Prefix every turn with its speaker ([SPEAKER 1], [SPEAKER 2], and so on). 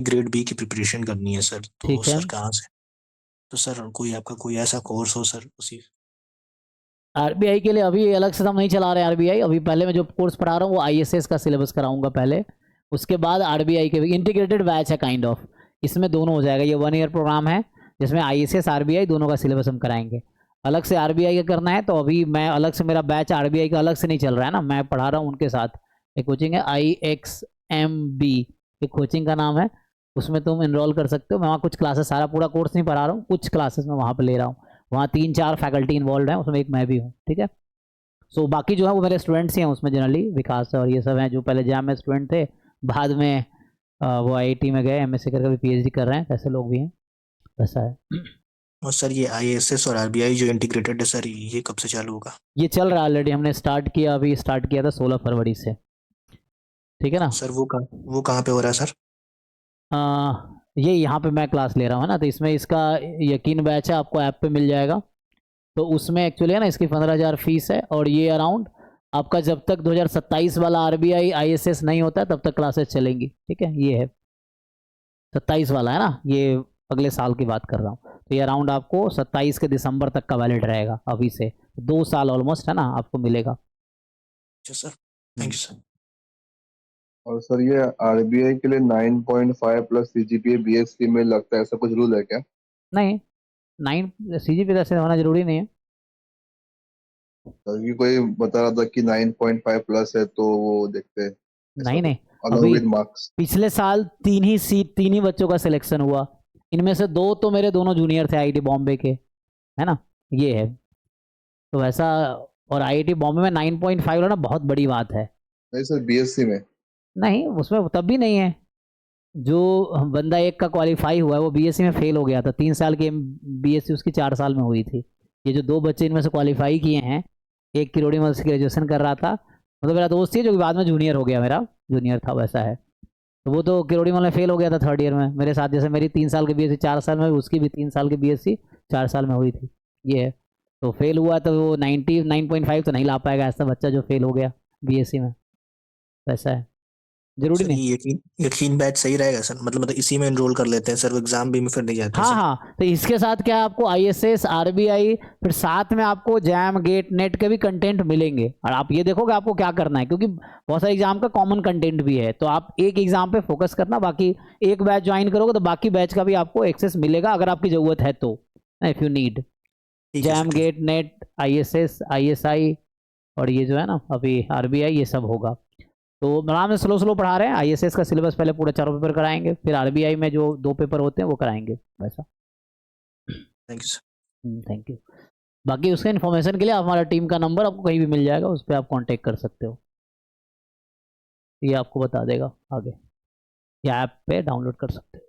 [SPEAKER 1] Grade B की preparation करनी है सर, तो
[SPEAKER 2] ठीक है।
[SPEAKER 1] सर कहाँ से? तो सर कोई आपका कोई ऐसा कोर्स हो सर उसी।
[SPEAKER 2] आरबीआई के लिए अभी अलग से हम नहीं चला रहे आरबीआई, अभी पहले मैं जो कोर्स पढ़ा रहा हूँ वो आईएसएस का सिलेबस कराऊंगा पहले, उसके बाद आरबीआई के इंटीग्रेटेड बैच है काइंड ऑफ, इसमें दोनों हो जाएगा। ये 1 ईयर प्रोग्राम है जिसमें आईएसएस आरबीआई दोनों का सिलेबस हम कराएंगे। अलग से आरबीआई का करना है तो अभी मैं अलग से, मेरा बैच आरबीआई का अलग से नहीं चल रहा है ना, मैं पढ़ा रहा हूँ उनके साथ। एक कोचिंग है IXMB, एक कोचिंग का नाम है, उसमें तुम इनरोल कर सकते हो। मैं वहाँ कुछ क्लासेस, सारा पूरा कोर्स नहीं पढ़ा रहा हूँ, कुछ क्लासेस मैं वहाँ पर ले रहा हूँ। वहाँ 3-4 फैकल्टी इन्वॉल्व हैं, उसमें एक मैं भी हूँ, ठीक है। सो बाकी जो है वो मेरे स्टूडेंट्स ही हैं उसमें, जनरली विकास और ये सब हैं जो पहले जैम में स्टूडेंट थे, बाद में वो आईआईटी में गए, एमएससी करके भी पीएचडी कर रहे हैं, ऐसे लोग भी हैं, वैसा है।
[SPEAKER 1] और सर ये आईएसएस और आरबीआई जो इंटीग्रेटेड है सर, ये कब से चालू होगा?
[SPEAKER 2] ये चल रहा है ऑलरेडी, हमने स्टार्ट किया, अभी स्टार्ट किया था 16 फरवरी से, ठीक है ना।
[SPEAKER 1] सर वो कहाँ पे हो रहा है सर?
[SPEAKER 2] ये यहाँ पे मैं क्लास ले रहा हूँ ना, तो इसमें इसका यकीन बैच है, आपको ऐप पे मिल जाएगा। तो उसमें एक्चुअली है ना, इसकी 15,000 फीस है, और ये अराउंड आपका जब तक 2027 वाला आरबीआई आईएसएस नहीं होता है तब तक क्लासेस चलेंगी, ठीक है। ये है 27 वाला है ना, ये अगले साल की बात कर रहा हूँ, तो ये अराउंड आपको 27 के दिसंबर तक का वैलिड रहेगा, अभी से 2 साल ऑलमोस्ट है ना आपको मिलेगा।
[SPEAKER 1] अच्छा सर, थैंक यू सर।
[SPEAKER 3] और सर ये आरबीआई के लिए 9.5 प्लस सीजीपीए बीएससी में लगता है, ऐसा कुछ रूल है क्या?
[SPEAKER 2] नहीं, 9 सीजीपीए ऐसे होना जरूरी नहीं है।
[SPEAKER 3] सर ये कोई बता रहा था कि 9.5 प्लस है तो वो देखते हैं, ऐसा
[SPEAKER 2] नहीं
[SPEAKER 3] कुछ
[SPEAKER 2] नहीं,
[SPEAKER 3] अलॉन्ग
[SPEAKER 2] अभी
[SPEAKER 3] विद मार्क्स।
[SPEAKER 2] पिछले साल 3 ही बच्चों का सिलेक्शन हुआ, इनमें से 2 तो मेरे दोनों जूनियर थे आईआईटी बॉम्बे के, है ना, ये है तो वैसा। और आईआईटी बॉम्बे में 9.5 ना बहुत बड़ी बात है।
[SPEAKER 3] नहीं सर, बीएससी में।
[SPEAKER 2] नहीं, उसमें तब भी नहीं है। जो बंदा एक का क्वालिफाई हुआ है वो बीएससी में फेल हो गया था, 3 साल की बीएससी उसकी 4 साल में हुई थी। ये जो 2 बच्चे इनमें से क्वालिफाई किए हैं, एक किरोड़ी में से ग्रेजुएशन कर रहा था, मतलब मेरा दोस्त ही जो कि बाद में जूनियर हो गया, मेरा जूनियर था वैसा है, तो वो तो किरोड़ी में फेल हो गया था 3rd ईयर में मेरे साथ, जैसे मेरी 3 साल की बीएससी 4 साल में हुई, उसकी भी 3 साल की बीएससी 4 साल में हुई थी। ये है, तो फेल हुआ तो वो 9.5 तो नहीं ला पाएगा ऐसा बच्चा जो फेल हो गया बीएससी में, वैसा है, जरूरी
[SPEAKER 1] सर
[SPEAKER 2] नहीं।
[SPEAKER 1] ये यकीन यकीन बैच सही रहेगा सर, मतलब इसी में एनरोल कर लेते हैं सर, वो एग्जाम भी में फिर नहीं जाते हैं
[SPEAKER 2] हाँ
[SPEAKER 1] सर।
[SPEAKER 2] हाँ, तो इसके साथ क्या है, आपको आईएसएस आरबीआई, फिर साथ में आपको जैम गेट नेट के भी कंटेंट मिलेंगे, और आप ये देखोगे आपको क्या करना है, क्योंकि बहुत सारे एग्जाम का कॉमन कंटेंट भी है, तो आप एक एग्जाम पे फोकस करना, बाकी एक बैच ज्वाइन करोगे तो बाकी बैच का भी आपको एक्सेस मिलेगा अगर आपकी जरूरत है तो, इफ यू नीड।
[SPEAKER 1] ठीक है सर,
[SPEAKER 2] जैम
[SPEAKER 1] ठीक
[SPEAKER 2] गेट नेट आईएसएस आईएसआई और ये जो है ना अभी आरबीआई, ये सब होगा। तो आराम से स्लो स्लो पढ़ा रहे हैं, आईएसएस का सिलेबस पहले पूरे 4 पेपर कराएंगे, फिर आरबीआई में जो 2 पेपर होते हैं वो कराएंगे, वैसा।
[SPEAKER 1] Thank you sir.
[SPEAKER 2] Thank you. बाकी उसके इन्फॉर्मेशन के लिए हमारा टीम का नंबर आपको कहीं भी मिल जाएगा, उस पर आप कांटेक्ट कर सकते हो, ये आपको बता देगा आगे, या ऐप पे डाउनलोड कर सकते हो।